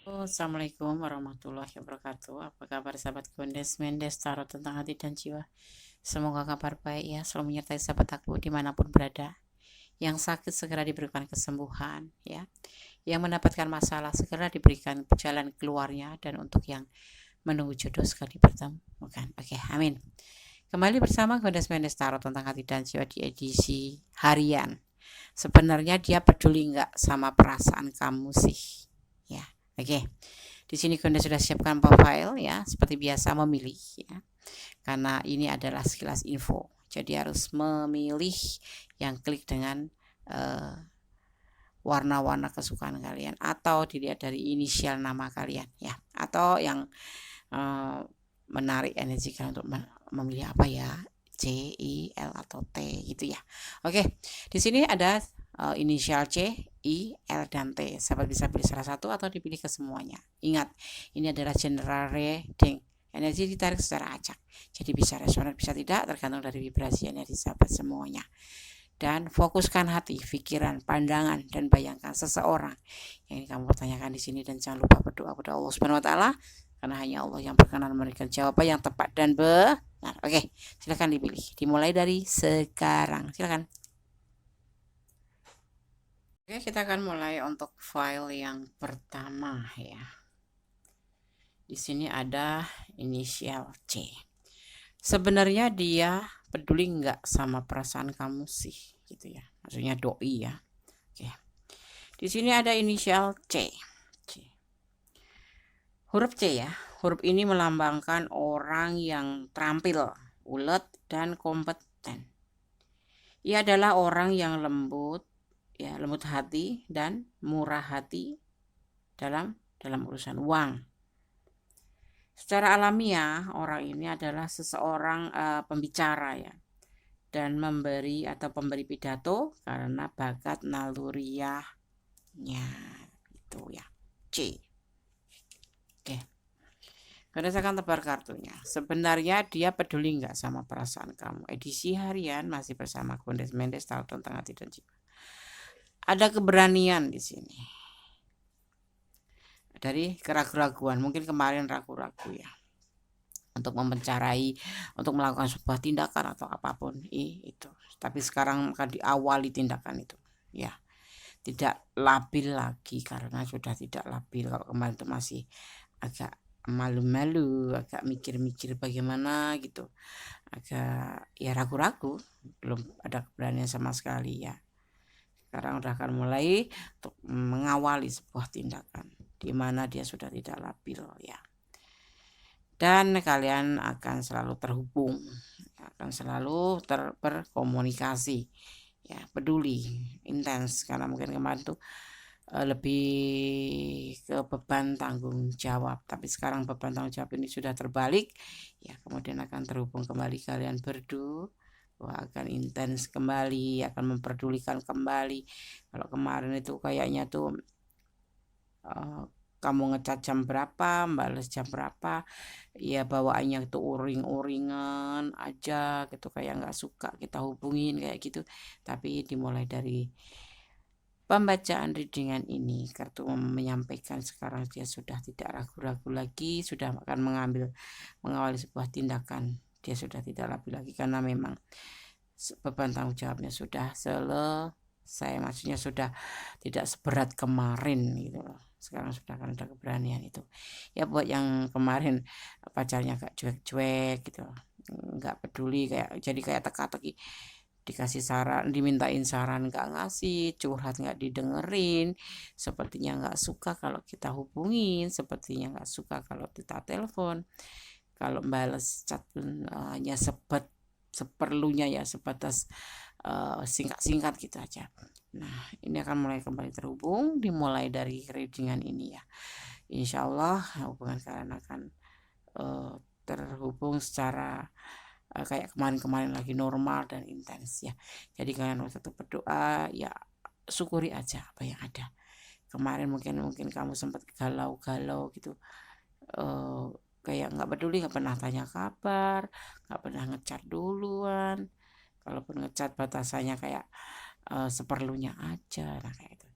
Assalamualaikum warahmatullahi wabarakatuh. Apa kabar sahabat Gondes Mendes Tarot tentang hati dan jiwa? Semoga kabar baik ya, selalu menyertai sahabat aku dimanapun berada. Yang sakit segera diberikan kesembuhan ya. Yang mendapatkan masalah segera diberikan jalan keluarnya, dan untuk yang menunggu jodoh sekali bertemukan. Oke, amin. Kembali bersama Gondes Mendes Tarot tentang hati dan jiwa di edisi harian. Sebenarnya dia peduli nggak sama perasaan kamu sih? Ya, oke. Di sini Gonda sudah siapkan profile ya, seperti biasa memilih ya. Karena ini adalah sekilas info. Jadi harus memilih yang klik dengan uh, warna-warna kesukaan kalian, atau dilihat dari inisial nama kalian ya, atau yang uh, menarik energi kalian untuk memilih apa ya, C, I, L atau T gitu ya. Oke, di sini ada inisial C, I, L dan T. Sahabat bisa pilih salah satu atau dipilih kesemuanya. Ingat, ini adalah general reading. Energi ditarik secara acak. Jadi bisa resonan, bisa tidak, tergantung dari vibrasi energi sahabat semuanya. Dan fokuskan hati, pikiran, pandangan, dan bayangkan seseorang yang kamu pertanyakan di sini, dan jangan lupa berdoa kepada Allah Subhanahu wa taala, karena hanya Allah yang berkenan memberikan jawaban yang tepat dan benar. Oke, silakan dipilih. Dimulai dari sekarang. Silakan. Oke, kita akan mulai untuk file yang pertama ya. Di sini ada inisial C. Sebenarnya dia peduli nggak sama perasaan kamu sih, gitu ya. Maksudnya doi ya. Oke. Di sini ada inisial C. C. Huruf C ya. Huruf ini melambangkan orang yang terampil, ulet, dan kompeten. Ia adalah orang yang lembut, ya, lembut hati dan murah hati dalam urusan uang. Secara alamiah, orang ini adalah seseorang pembicara ya, dan memberi atau pemberi pidato karena bakat naluriahnya itu ya. C. Oke. Berdasarkan tebar kartunya, sebenarnya dia peduli nggak sama perasaan kamu. Edisi harian masih bersama Gondes Mendes Tarot tentang hati dan jiwa. Ada keberanian di sini. Dari keraguan, mungkin kemarin ragu-ragu ya, untuk mempencarai, untuk melakukan sebuah tindakan atau apapun itu. Tapi sekarang akan diawali tindakan itu ya. Tidak labil lagi karena sudah tidak labil. Kalau kemarin itu masih agak malu-malu, agak mikir-mikir bagaimana gitu, agak ya ragu-ragu, belum ada keberanian sama sekali ya. Sekarang udah akan mulai untuk mengawali sebuah tindakan di mana dia sudah tidak labil ya. Dan kalian akan selalu terhubung, akan selalu berkomunikasi ya, peduli, intens, karena mungkin kemarin tuh lebih ke beban tanggung jawab, tapi sekarang beban tanggung jawab ini sudah terbalik ya, kemudian akan terhubung kembali kalian berdua, akan intens kembali, akan memperdulikan kembali. Kalau kemarin itu kayaknya tuh kamu ngecat jam berapa, balas jam berapa, ya bawaannya itu uring-uringan aja gitu, kayak nggak suka kita hubungin kayak gitu. Tapi dimulai dari pembacaan readingan ini, kartu menyampaikan sekarang dia sudah tidak ragu-ragu lagi, sudah akan mengawali sebuah tindakan. Dia sudah tidak ragu lagi karena memang beban tanggung jawabnya sudah selesai, maksudnya sudah tidak seberat kemarin gitu loh. Sekarang sudah akan ada keberanian itu ya. Buat yang kemarin pacarnya gak cuek-cuek gitu, nggak peduli, kayak jadi kayak teka-teki, dikasih saran, dimintain saran nggak ngasih, curhat nggak didengerin, sepertinya nggak suka kalau kita hubungin, sepertinya nggak suka kalau kita telepon, kalau balas chat pun hanya seperlunya ya, sebatas singkat-singkat gitu aja. Nah, ini akan mulai kembali terhubung, dimulai dari readingan ini ya. Insya Allah hubungan kalian akan terhubung secara kayak kemarin-kemarin lagi, normal dan intens ya. Jadi kalian harus tetap berdoa ya, syukuri aja apa yang ada. Kemarin mungkin kamu sempat galau-galau gitu, kayak nggak peduli, nggak pernah tanya kabar, nggak pernah ngecat duluan. Kalaupun ngecat batasannya kayak seperlunya aja, nah kayak itu.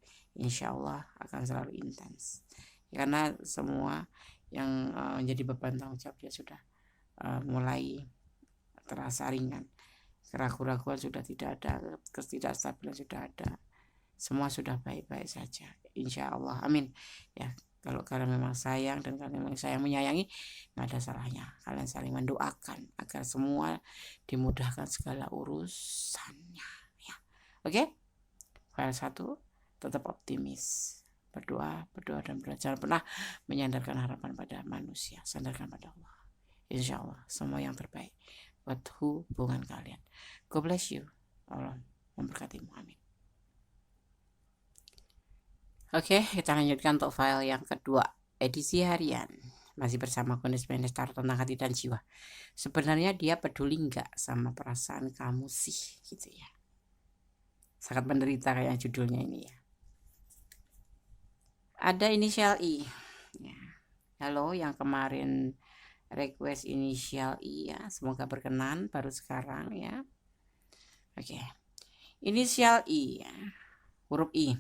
Insya Allah akan selalu intens karena semua yang menjadi beban tanggung jawab dia sudah mulai terasa ringan. Keraguan-keraguan sudah tidak ada, ketidakstabilan sudah ada, semua sudah baik-baik saja, insya Allah, amin ya. Kalau kalian memang sayang dan kalian memang sayang menyayangi, nggak ada salahnya kalian saling mendoakan agar semua dimudahkan segala urusannya ya. Oke, file 1, tetap optimis, berdoa dan belajar, jangan pernah menyandarkan harapan pada manusia, sandarkan pada Allah. Insya Allah semua yang terbaik buat hubungan kalian. God bless you, Allah memberkatimu, amin. Oke, kita lanjutkan untuk file yang kedua, edisi harian. Masih bersama Kondens-Mendes Tarot tentang hati dan jiwa. Sebenarnya dia peduli nggak sama perasaan kamu sih, gitu ya. Sangat menderita kayak judulnya ini ya. Ada inisial I. Ya. Halo, yang kemarin request inisial I ya, semoga berkenan baru sekarang ya. Oke, inisial I ya, huruf I.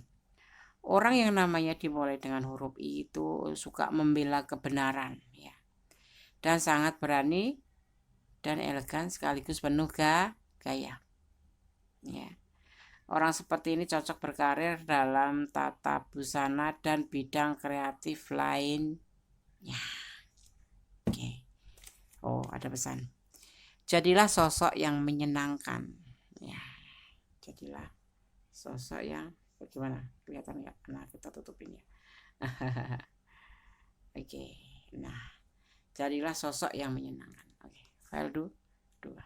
Orang yang namanya dimulai dengan huruf I itu suka membela kebenaran ya, dan sangat berani dan elegan sekaligus penuh gaya ya. Orang seperti ini cocok berkarir dalam tata busana dan bidang kreatif lainnya. Oke. Oh, ada pesan. Jadilah sosok yang menyenangkan ya. Jadilah sosok yang bagaimana, kelihatan nggak? Nah, kita tutupin ya. Oke, nah, jadilah sosok yang menyenangkan. Oke, file 2.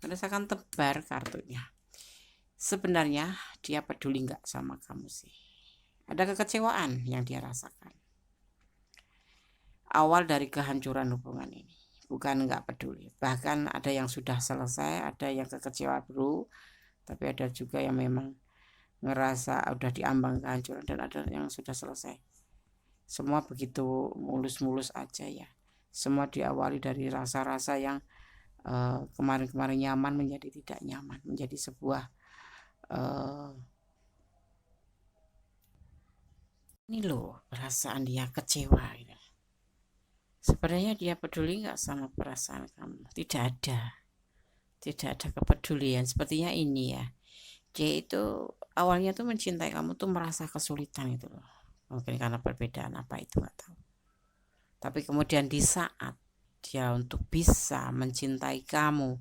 Berdasarkan tebar kartunya, sebenarnya dia peduli nggak sama kamu sih? Ada kekecewaan yang dia rasakan. Awal dari kehancuran hubungan ini, bukan nggak peduli. Bahkan ada yang sudah selesai, ada yang kekecewa bro, tapi ada juga yang memang ngerasa udah diambang kehancuran, dan ada yang sudah selesai. Semua begitu mulus-mulus aja ya. Semua diawali dari rasa-rasa yang kemarin-kemarin nyaman menjadi tidak nyaman, menjadi sebuah ini loh, perasaan dia kecewa gitu. Sebenarnya dia peduli nggak sama perasaan kamu? Tidak ada kepedulian. Sepertinya ini ya, dia itu awalnya tuh mencintai kamu tuh merasa kesulitan itu loh. Mungkin karena perbedaan apa itu nggak tahu. Tapi kemudian di saat dia untuk bisa mencintai kamu,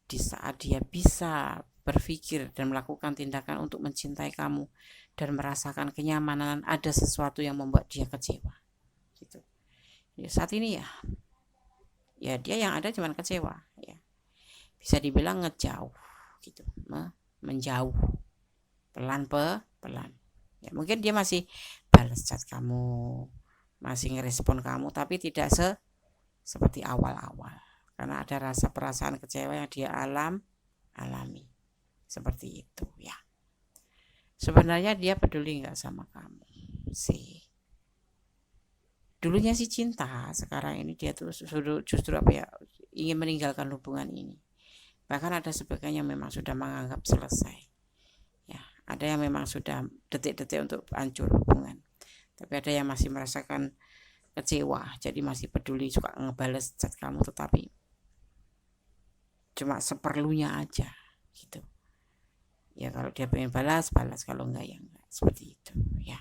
di saat dia bisa berpikir dan melakukan tindakan untuk mencintai kamu dan merasakan kenyamanan, ada sesuatu yang membuat dia kecewa gitu. Ya, saat ini ya dia yang ada cuma kecewa ya. Bisa dibilang ngejauh gitu, menjauh pelan ya. Mungkin dia masih balas chat kamu, masih ngerespon kamu, tapi tidak seperti awal-awal, karena ada rasa perasaan kecewa yang dia alami seperti itu ya. Sebenarnya dia peduli nggak sama kamu sih? Dulunya sih cinta, sekarang ini dia tuh justru apa ya, ingin meninggalkan hubungan ini. Bahkan ada sebagian yang memang sudah menganggap selesai ya, ada yang memang sudah detik-detik untuk hancur hubungan, tapi ada yang masih merasakan kecewa, jadi masih peduli, suka ngebales chat kamu, tetapi cuma seperlunya aja gitu ya. Kalau dia pengen balas, kalau enggak ya enggak, seperti itu ya.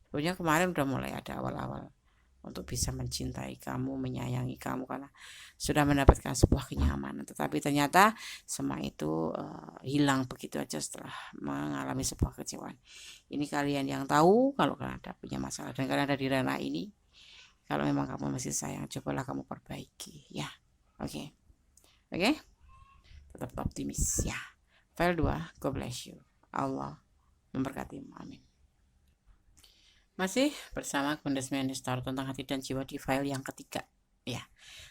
Sebenarnya kemarin udah mulai ada awal-awal untuk bisa mencintai kamu, menyayangi kamu, karena sudah mendapatkan sebuah kenyamanan, tetapi ternyata semua itu hilang begitu aja setelah mengalami sebuah kecewaan. Ini kalian yang tahu kalau kalian ada punya masalah dan kalian ada di ranah ini. Kalau memang kamu masih sayang, cobalah kamu perbaiki ya. Oke. Tetap optimis ya. File 2, God bless you, Allah memberkatimu, amin. Masih bersama Kondens-Mendes Tarot tentang hati dan jiwa di file yang ketiga ya.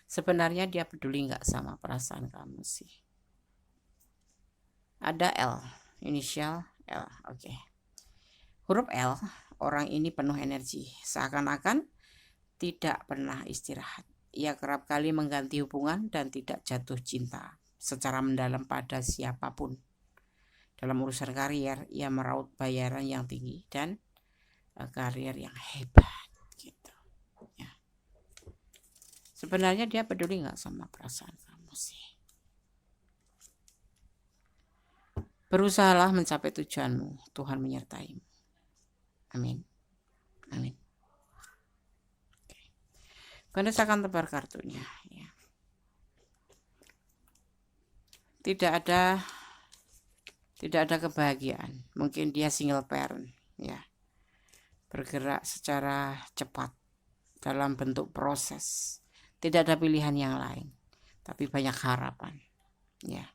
Sebenarnya dia peduli nggak sama perasaan kamu sih? Ada L, inisial L. Oke. Huruf L, orang ini penuh energi, seakan-akan tidak pernah istirahat. Ia kerap kali mengganti hubungan dan tidak jatuh cinta secara mendalam pada siapapun. Dalam urusan karier, ia meraup bayaran yang tinggi dan karier yang hebat Sebenarnya dia peduli nggak sama perasaan kamu sih? Berusahalah mencapai tujuanmu. Tuhan menyertaimu. Amin. Amin. Gandes akan tebar kartunya. Ya. Tidak ada kebahagiaan. Mungkin dia single parent, ya. Bergerak secara cepat dalam bentuk proses. Tidak ada pilihan yang lain, tapi banyak harapan, ya.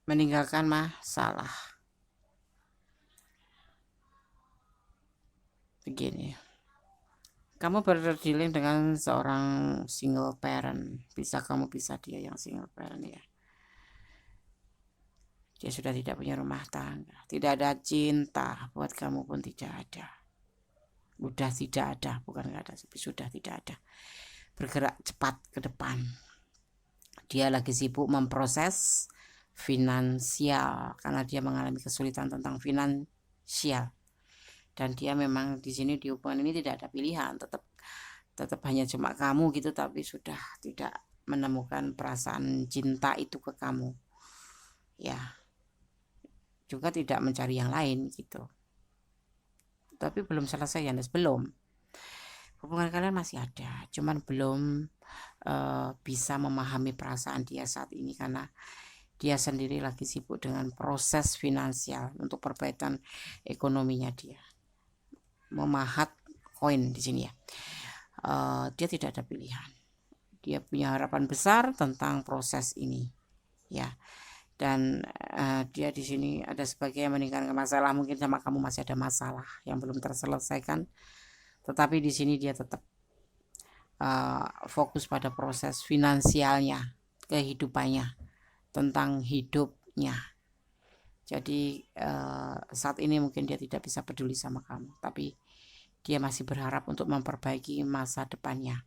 Meninggalkan masalah. Begini. Kamu berdealing dengan seorang single parent. Kamu bisa dia yang single parent, ya. Dia sudah tidak punya rumah tangga. Tidak ada cinta buat kamu pun tidak ada. Udah tidak ada, bukan nggak ada, tapi sudah tidak ada. Bergerak cepat ke depan. Dia lagi sibuk memproses finansial karena dia mengalami kesulitan tentang finansial. Dan dia memang di sini di hubungan ini tidak ada pilihan, tetap hanya cuma kamu gitu, tapi sudah tidak menemukan perasaan cinta itu ke kamu, ya. Juga tidak mencari yang lain gitu. Tapi belum selesai ya, belum. Hubungan kalian masih ada, cuman belum bisa memahami perasaan dia saat ini karena dia sendiri lagi sibuk dengan proses finansial untuk perbaikan ekonominya dia. Memahat koin di sini, ya. Dia tidak ada pilihan. Dia punya harapan besar tentang proses ini, ya. Dan dia di sini ada sebagai yang meninggalkan masalah. Mungkin sama kamu masih ada masalah yang belum terselesaikan, tetapi di sini dia tetap fokus pada proses finansialnya, kehidupannya, tentang hidupnya. Jadi saat ini mungkin dia tidak bisa peduli sama kamu, tapi dia masih berharap untuk memperbaiki masa depannya,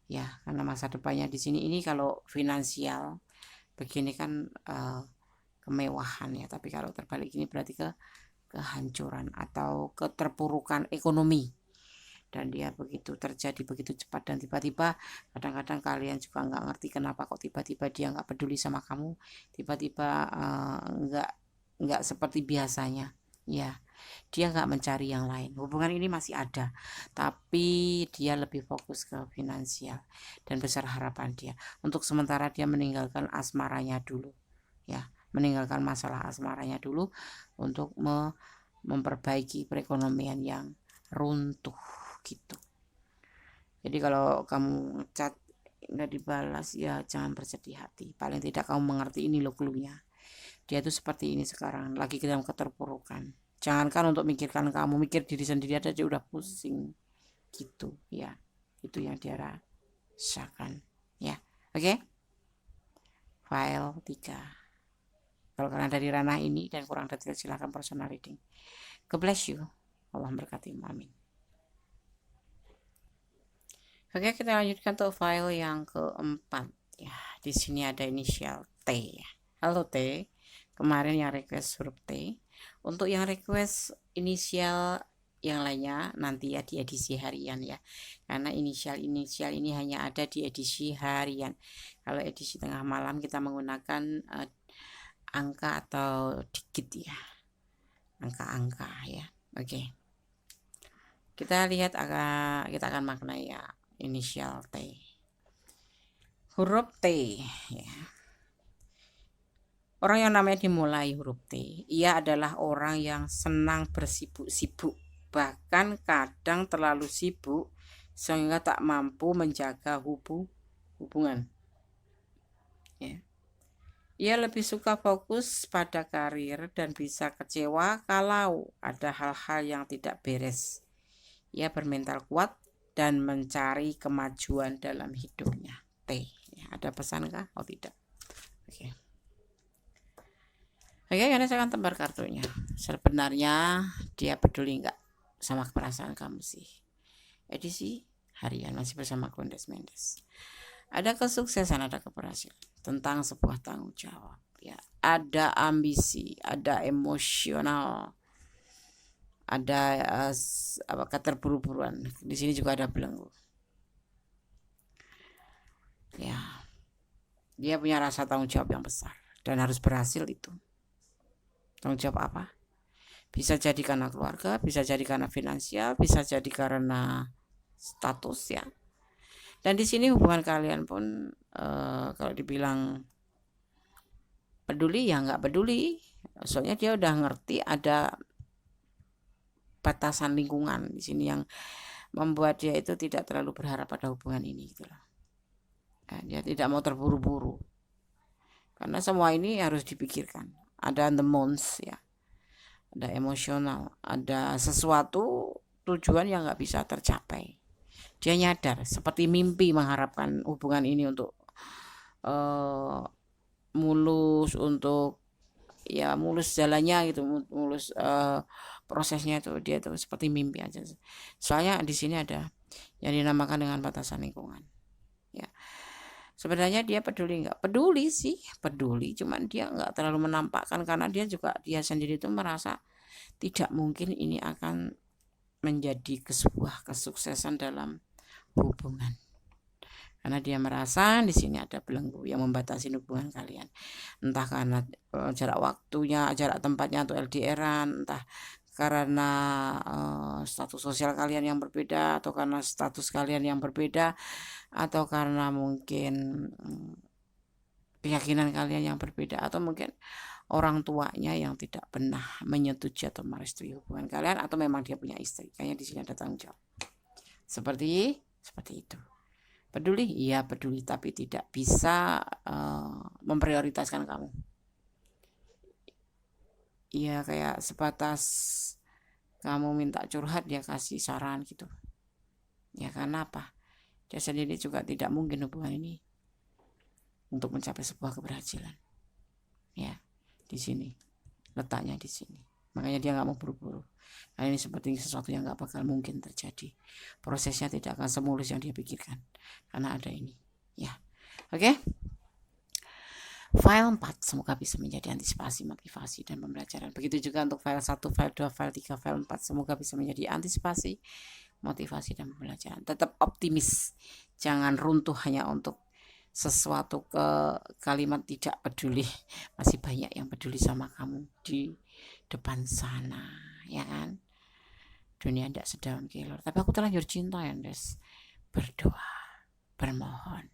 ya. Karena masa depannya di sini ini kalau finansial begini kan kemewahan, ya. Tapi kalau terbalik ini berarti kehancuran atau keterpurukan ekonomi. Dan dia terjadi begitu cepat dan tiba-tiba. Kadang-kadang kalian juga nggak ngerti kenapa kok tiba-tiba dia nggak peduli sama kamu, tiba-tiba nggak seperti biasanya, ya. Dia nggak mencari yang lain. Hubungan ini masih ada, tapi dia lebih fokus ke finansial dan besar harapan dia untuk sementara dia meninggalkan asmaranya dulu, ya. Meninggalkan masalah asmaranya dulu untuk memperbaiki perekonomian yang runtuh gitu. Jadi kalau kamu ngechat nggak dibalas, ya jangan bersedih hati. Paling tidak kamu mengerti ini loh cluenya. Dia tuh seperti ini sekarang, lagi dalam keterpurukan. Jangankan untuk mikirkan kamu, mikir diri sendiri aja udah pusing gitu, ya. Itu yang dia rasakan, ya. Oke. File 3. Kalau kalian dari ranah ini dan kurang detail, silahkan personal reading. God bless you. Allah memberkati. Amin. Oke, kita lanjutkan untuk file yang keempat, ya. Di sini ada inisial T, ya. Halo T. Kemarin yang request huruf T. Untuk yang request inisial yang lainnya nanti ya di edisi harian, ya. Karena inisial ini hanya ada di edisi harian. Kalau edisi tengah malam kita menggunakan angka atau digit, ya. Angka-angka, ya. Oke. Kita lihat kita akan maknai, ya, inisial T. Huruf T, ya. Orang yang namanya dimulai huruf T, ia adalah orang yang senang bersibuk-sibuk, bahkan kadang terlalu sibuk sehingga tak mampu menjaga hubungan, ya. Ia lebih suka fokus pada karir dan bisa kecewa kalau ada hal-hal yang tidak beres. Ia bermental kuat dan mencari kemajuan dalam hidupnya. T, ya. Ada pesan kah? Oh tidak. Oke. Oke, karena saya akan tebar kartunya. Sebenarnya dia peduli nggak sama perasaan kamu sih? Edisi harian masih bersama Gondes Mendes. Ada kesuksesan, ada keberhasilan tentang sebuah tanggung jawab, ya. Ada ambisi, ada emosional, ada keterburu-buruan. Di sini juga ada belenggu. Ya, dia punya rasa tanggung jawab yang besar dan harus berhasil itu. Tanggung jawab apa? Bisa jadi karena keluarga, bisa jadi karena finansial, bisa jadi karena status ya. Dan di sini hubungan kalian pun kalau dibilang peduli ya nggak peduli. Soalnya dia udah ngerti ada batasan lingkungan di sini yang membuat dia itu tidak terlalu berharap pada hubungan ini gitu loh. Nah, dia tidak mau terburu-buru. Karena semua ini harus dipikirkan. Ada the months ya. Ada emosional, ada sesuatu tujuan yang nggak bisa tercapai. Dia nyadar seperti mimpi mengharapkan hubungan ini untuk mulus, untuk ya mulus jalannya gitu, mulus prosesnya itu dia tuh seperti mimpi aja. Soalnya di sini ada yang dinamakan dengan batasan lingkungan. Ya. Sebenarnya dia peduli nggak? Peduli sih, peduli. Cuman dia nggak terlalu menampakkan karena dia sendiri itu merasa tidak mungkin ini akan menjadi sebuah kesuksesan dalam hubungan. Karena dia merasa di sini ada belenggu yang membatasi hubungan kalian. Entah karena jarak waktunya, jarak tempatnya atau LDRan, entah karena status sosial kalian yang berbeda, atau karena status kalian yang berbeda, atau karena mungkin keyakinan kalian yang berbeda, atau mungkin orang tuanya yang tidak pernah menyetujui atau merestui hubungan kalian, atau memang dia punya istri. Kayaknya di sini ada tanggung jawab. Seperti itu. Peduli? Iya peduli, tapi tidak bisa memprioritaskan kamu. Iya kayak sebatas kamu minta curhat dia kasih saran gitu. Ya karena apa? Dia sendiri juga tidak mungkin hubungan ini untuk mencapai sebuah keberhasilan. Ya, di sini letaknya di sini. Makanya dia nggak mau buru-buru. Karena ini seperti sesuatu yang nggak bakal mungkin terjadi. Prosesnya tidak akan semulus yang dia pikirkan. Karena ada ini. Ya, oke. File 4 semoga bisa menjadi antisipasi, motivasi, dan pembelajaran. Begitu juga untuk file 1, file 2, file 3, file 4 semoga bisa menjadi antisipasi, motivasi, dan pembelajaran. Tetap optimis. Jangan runtuh hanya untuk sesuatu kalimat tidak peduli. Masih banyak yang peduli sama kamu di depan sana, ya kan? Dunia tidak sedaun kelor. Tapi aku terlanjur cinta ya, Des. Berdoa, bermohon.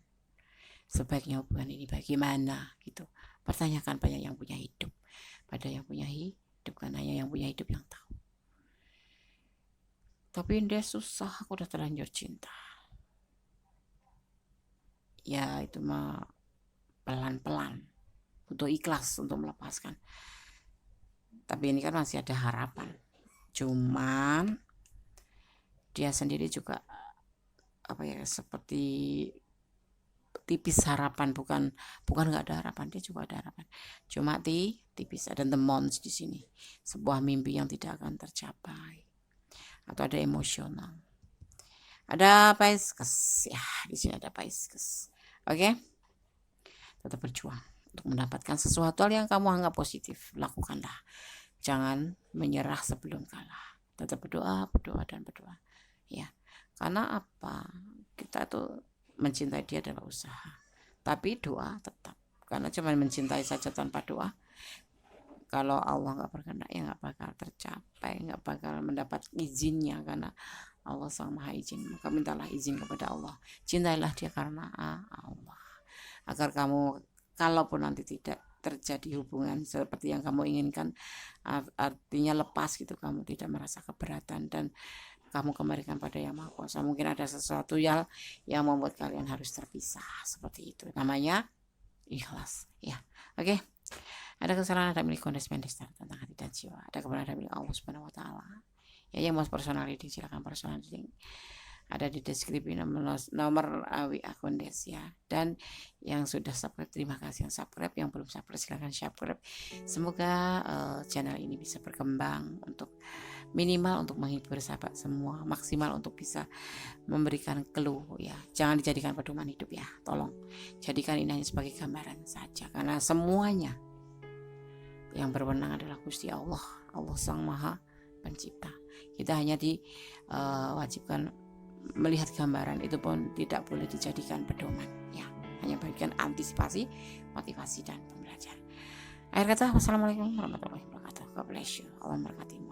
Sebaiknya hubungan ini bagaimana gitu. Pertanyakan pada yang punya hidup. Pada yang punya hidup, kan hanya yang punya hidup yang tahu. Tapi Des susah, aku udah terlanjur cinta. Ya itu mah pelan-pelan. Butuh ikhlas untuk melepaskan. Tapi ini kan masih ada harapan. Cuman dia sendiri juga seperti tipis harapan, bukan nggak ada harapan, dia juga ada harapan. Cuma tipis, ada the months di sini. Sebuah mimpi yang tidak akan tercapai. Atau ada emosional. Ada Pisces ya, di sini ada Pisces. Oke. Tetap berjuang untuk mendapatkan sesuatu yang kamu anggap positif. Lakukanlah. Jangan menyerah sebelum kalah. Tetap berdoa dan berdoa. Ya. Karena apa? Kita tuh mencintai dia adalah usaha. Tapi doa tetap. Karena cuma mencintai saja tanpa doa, kalau Allah nggak berkehendak ya nggak bakal tercapai, nggak bakal mendapat izinnya, karena Allah Sang Maha Izin. Maka mintalah izin kepada Allah. Cintailah dia karena Allah. Agar kamu, kalaupun nanti tidak terjadi hubungan seperti yang kamu inginkan, artinya lepas gitu, kamu tidak merasa keberatan dan kamu kembalikan pada Yang Maha Kuasa. Mungkin ada sesuatu yang membuat kalian harus terpisah, seperti itu. Namanya ikhlas. Ya, oke. Ada kesalahan, ada milik Kondes Mendestar tentang hati dan jiwa. Ada kebenaran milik Allah Subhanahu Wa Taala. Ya, yang mau personal reading silakan personal reading. Ada di deskripsi nomor WA Kondes ya. Dan yang sudah subscribe, terima kasih yang subscribe. Yang belum subscribe silakan subscribe. Semoga channel ini bisa berkembang untuk minimal untuk menghibur sahabat semua, maksimal untuk bisa memberikan clue ya. Jangan dijadikan pedoman hidup ya, tolong jadikan ini hanya sebagai gambaran saja, karena semuanya yang berwenang adalah Gusti Allah, Allah Sang Maha pencipta. Kita hanya diwajibkan melihat gambaran, itu pun tidak boleh dijadikan pedoman ya, hanya bagian antisipasi, motivasi dan pembelajaran. Akhir kata, wassalamualaikum warahmatullahi wabarakatuh. God bless you. Allah memberkatimu.